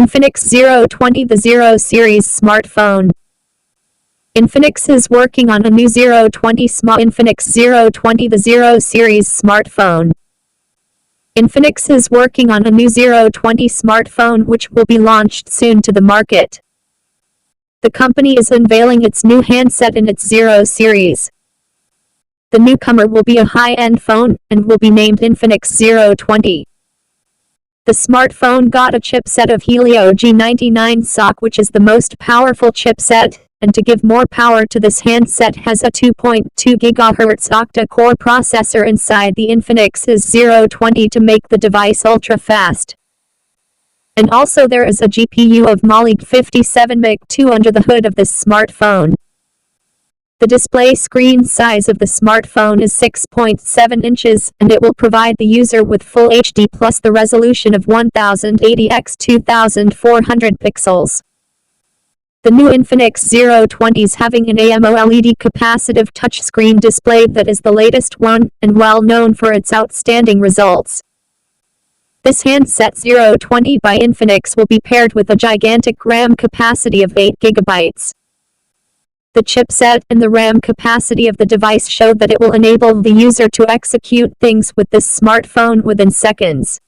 Infinix 020, the Zero series smartphone. Infinix is working on a new 020 Infinix 020, the Zero series smartphone. Infinix is working on a new 020 smartphone which will be launched soon to the market. The company is unveiling its new handset in its Zero series. The newcomer will be a high-end phone and will be named Infinix 020. The smartphone got a chipset of Helio G99 SoC, which is the most powerful chipset, and to give more power to this handset has a 2.2 GHz octa-core processor inside the Infinix's 020 to make the device ultra-fast. And also there is a GPU of Mali 57 MB2 under the hood of this smartphone. The display screen size of the smartphone is 6.7 inches, and it will provide the user with Full HD plus the resolution of 1080 x 2400 pixels. The new Infinix 020 is having an AMOLED capacitive touchscreen display that is the latest one, and well known for its outstanding results. This handset 020 by Infinix will be paired with a gigantic RAM capacity of 8 GB. The chipset and the RAM capacity of the device show that it will enable the user to execute things with this smartphone within seconds.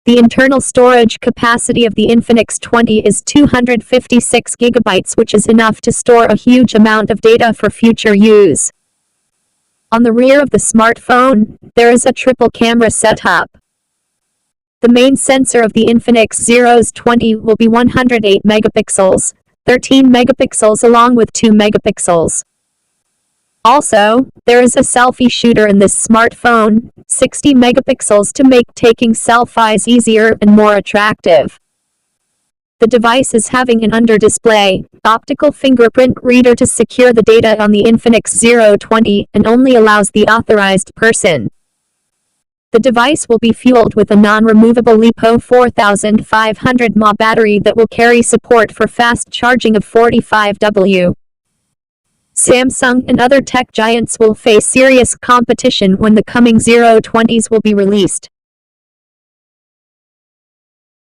The internal storage capacity of the Infinix 20 is 256 GB, which is enough to store a huge amount of data for future use. On the rear of the smartphone, there is a triple camera setup. The main sensor of the Infinix 020 will be 108 megapixels, 13 megapixels along with 2 megapixels. Also, there is a selfie shooter in this smartphone, 60 megapixels to make taking selfies easier and more attractive. The device is having an under-display, optical fingerprint reader to secure the data on the Infinix 020 and only allows the authorized person. The device will be fueled with a non-removable LiPo 4500 mAh battery that will carry support for fast charging of 45W. Samsung and other tech giants will face serious competition when the coming 020s will be released.